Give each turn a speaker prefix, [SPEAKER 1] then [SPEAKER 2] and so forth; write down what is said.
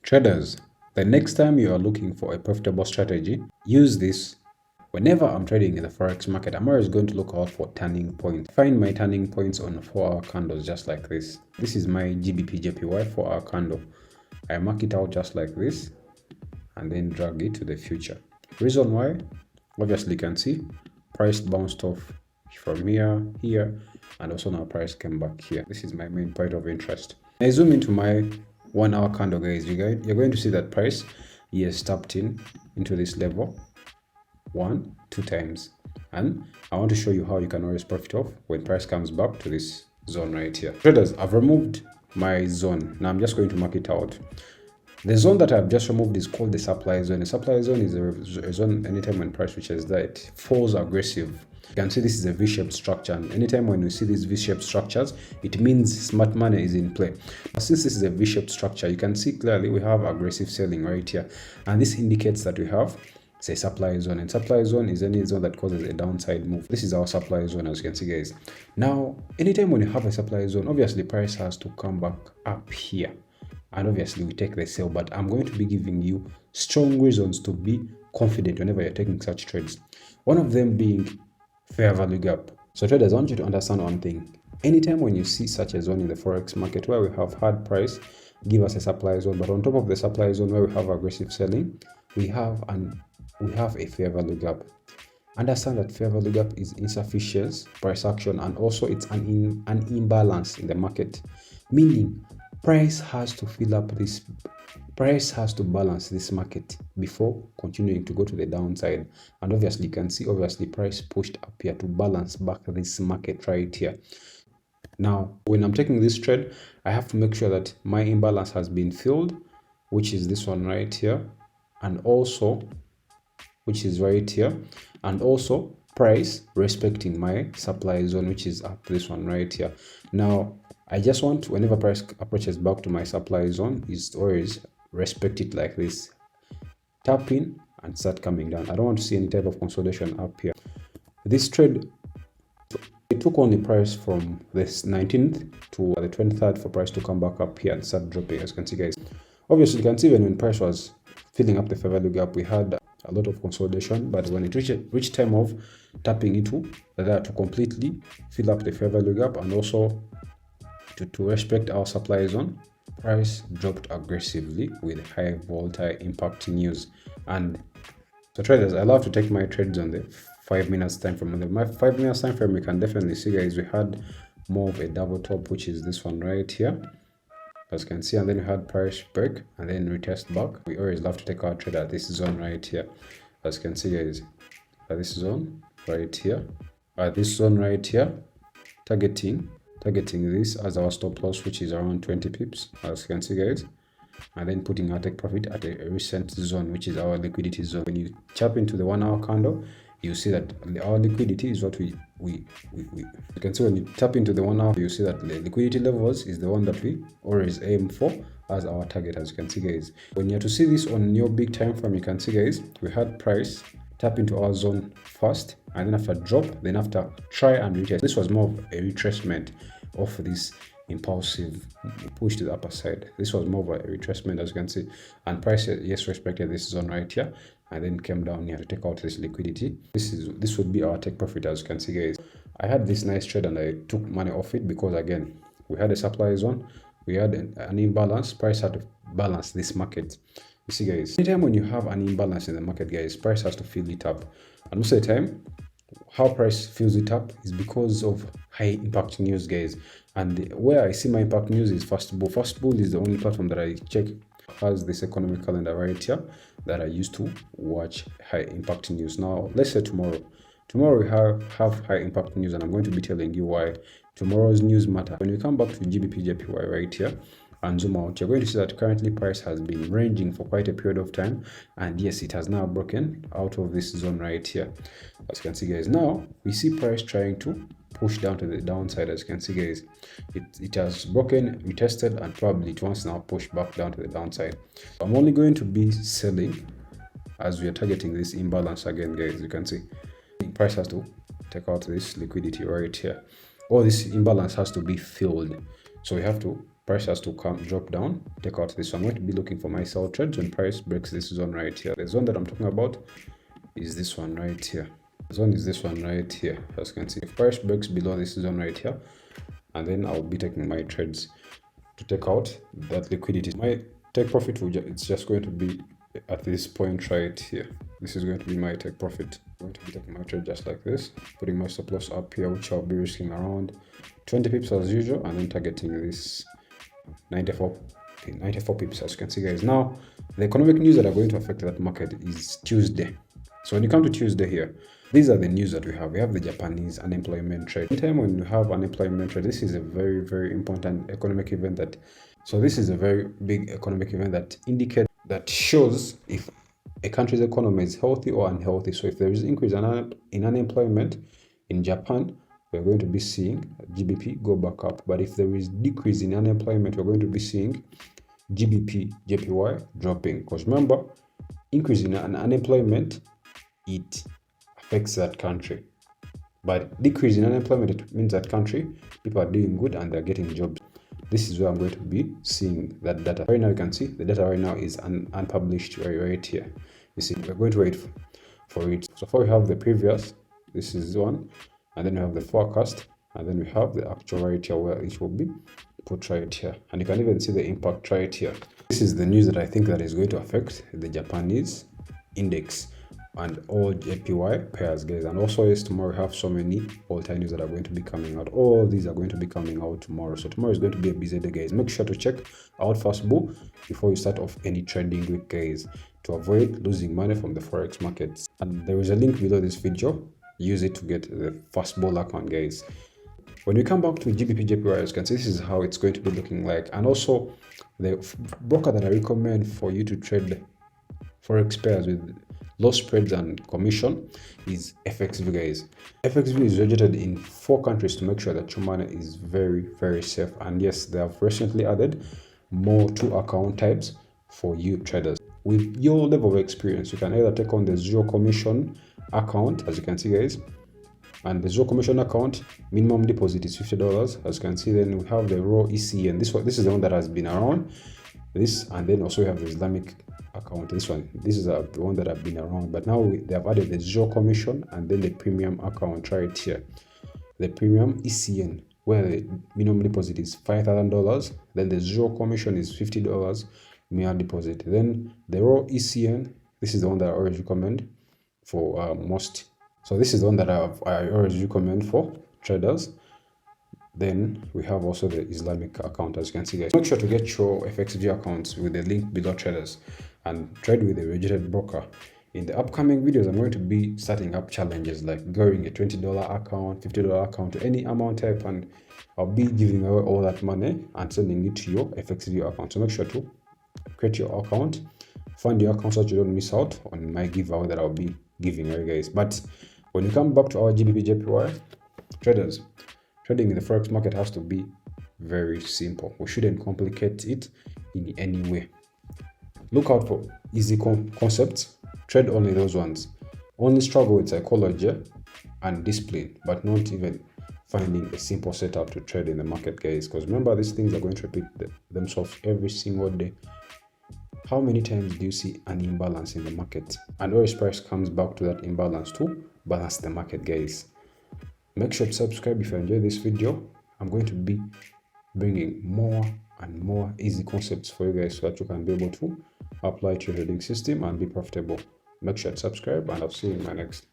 [SPEAKER 1] Traders, the next time you are looking for a profitable strategy, use this. Whenever I'm trading in the Forex market, I'm always going to look out for turning points. Find my turning points on 4-hour candles just like this. This is my GBP JPY 4-hour candle. I mark it out just like this and then drag it to the future. Reason why? Obviously you can see price bounced off from here, and also now price came back here. This is my main point of interest. I zoom into my 1-hour candle, guys. You're going to see that price has tapped into this level 2 times, and I want to show you how you can always profit off when price comes back to this zone right here. Traders, I've removed my zone. Now I'm just going to mark it out. The zone that I've just removed is called the supply zone. The supply zone is a zone anytime when price reaches that, it falls aggressive. You can see this is a V-shaped structure, and anytime when we see these V-shaped structures, it means smart money is in play. But since this is a V-shaped structure, you can see clearly we have aggressive selling right here, and this indicates that we have, say, supply zone, and supply zone is any zone that causes a downside move. This is our supply zone, as you can see, guys. Now, anytime when you have a supply zone, obviously price has to come back up here, and obviously we take the sell. But I'm going to be giving you strong reasons to be confident whenever you're taking such trades, one of them being fair value gap. So traders, I want you to understand one thing. Anytime when you see such a zone in the Forex market where we have hard price give us a supply zone, but on top of the supply zone where we have aggressive selling, we have a fair value gap. Understand that fair value gap is insufficient price action, and also it's an imbalance in the market, meaning price has to fill up this, price has to balance this market before continuing to go to the downside. And obviously you can see, obviously price pushed up here to balance back this market right here. Now when I'm taking this trade, I have to make sure that my imbalance has been filled, which is this one right here, and also which is right here, and also price respecting my supply zone, which is up this one right here. Now I just want, whenever price approaches back to my supply zone, is always respect it like this, tap in and start coming down. I don't want to see any type of consolidation up here. This trade, it took only price from this 19th to the 23rd for price to come back up here and start dropping, as you can see, guys. Obviously you can see when price was filling up the fair value gap, we had a lot of consolidation, but when it reached time of tapping into that to completely fill up the fair value gap and also to respect our supply zone, price dropped aggressively with high volatile impact news. And so traders, I love to take my trades on the 5 minutes time frame. On my 5 minutes time frame, you can definitely see, guys, we had more of a double top, which is this one right here, as you can see, and then we had price break and then retest back. We always love to take our trade at this zone right here, as you can see, guys, at this zone right here, targeting this as our stop loss, which is around 20 pips, as you can see, guys, and then putting our take profit at a recent zone, which is our liquidity zone. When you tap into the 1-hour candle, you see that our liquidity is what you can see. When you tap into the 1 hour, you see that the liquidity levels is the one that we always aim for as our target, as you can see, guys. When you're to see this on your big time frame, you can see, guys, we had price tap into our zone first, and then after drop, then after try and retest. This was more of a retracement of this impulsive push to the upper side. This was more of a retracement, as you can see, and price, yes, respected this zone right here, and then came down here to take out this liquidity. This would be our take profit, as you can see, guys. I had this nice trade and I took money off it because, again, we had a supply zone, we had an imbalance. Price had to balance this market. You see, guys, anytime when you have an imbalance in the market, guys, price has to fill it up. And most of the time, how price fills it up is because of high impact news, guys. And where I see my impact news is Fxview. Fxview is the only platform that I check has this economic calendar right here that I used to watch high impact news. Now let's say tomorrow we have high impact news, and I'm going to be telling you why tomorrow's news matter. When we come back to GBP JPY right here and zoom out, you're going to see that currently price has been ranging for quite a period of time, and yes, it has now broken out of this zone right here, as you can see, guys. Now we see price trying to push down to the downside, as you can see, guys. It has broken, retested, and probably it wants now push back down to the downside. I'm only going to be selling as we are targeting this imbalance again, guys. You can see price has to take out this liquidity right here, or this imbalance has to be filled. So we have to price has to drop down, take out this one. I'm going to be looking for my sell trades when price breaks this zone right here. The zone that I'm talking about is this one right here. The zone is this one right here. As you can see, if price breaks below this zone right here, and then I'll be taking my trades to take out that liquidity. My take profit it's just going to be at this point right here. This is going to be my take profit. I'm going to be taking my trade just like this, putting my stop loss up here, which I'll be risking around 20 pips as usual, and then targeting this 94 pips, as you can see, guys. Now the economic news that are going to affect that market is Tuesday. So when you come to Tuesday here, these are the news that we have. We have the Japanese unemployment rate. Anytime when you have unemployment rate, this is a very, very important economic event this is a very big economic event that shows if a country's economy is healthy or unhealthy. So if there is increase in unemployment in Japan, we're going to be seeing GBP go back up. But if there is decrease in unemployment, we're going to be seeing GBP, JPY dropping. Because remember, increase in unemployment, it affects that country. But decrease in unemployment, it means that country, people are doing good and they're getting jobs. This is where I'm going to be seeing that data. Right now, you can see the data right now is unpublished right here. You see, we're going to wait for it. So far we have the previous, this is one, and then we have the forecast, and then we have the actual right here where it will be put right here. And you can even see the impact right here. This is the news that I think that is going to affect the Japanese index and all JPY pairs, guys. And also, yes, tomorrow we have so many all-time news that are going to be coming out. All these are going to be coming out tomorrow. So tomorrow is going to be a busy day, guys. Make sure to check out Fxview before you start off any trading week, guys, to avoid losing money from the Forex markets. And there is a link below this video. Use it to get the Fxview account, guys. When we come back to GBP JPY, as you can see, this is how it's going to be looking like. And also, the broker that I recommend for you to trade Forex pairs with low spreads and commission is Fxview, guys. Fxview is registered in 4 countries to make sure that your money is very, very safe. And yes, they have recently added more 2 account types for you traders. With your level of experience, you can either take on the zero commission account, as you can see, guys. And the zero commission account minimum deposit is $50, as you can see. Then we have the raw ECN. This is the one that has been around. And then also we have the Islamic account. This is the one that have been around, but now they have added the zero commission and then the premium account right here, the premium ECN, where the minimum deposit is $5,000, then the zero commission is $50 minimum deposit. Then the raw ECN, this is the one that I always recommend for most. So this is the one that I always recommend for traders. Then we have also the Islamic account, as you can see, guys. Make sure to get your Fxview accounts with the link below, traders, and trade with a registered broker. In the upcoming videos, I'm going to be starting up challenges like growing a $20 account, $50 account, to any amount type, and I'll be giving away all that money and sending it to your Fxview account. So make sure to create your account, find your account so that you don't miss out on my giveaway that I'll be giving away, guys. But when you come back to our GBP JPY, traders, trading in the Forex market has to be very simple. We shouldn't complicate it in any way. Look out for easy concepts. Trade only those ones. Only struggle with psychology and discipline, but not even finding a simple setup to trade in the market, guys. Because remember, these things are going to repeat themselves every single day. How many times do you see an imbalance in the market? And always price comes back to that imbalance to balance the market, guys. Make sure to subscribe if you enjoyed this video. I'm going to be bringing more and more easy concepts for you guys so that you can be able to apply to your trading system and be profitable. Make sure to subscribe, and I'll see you in my next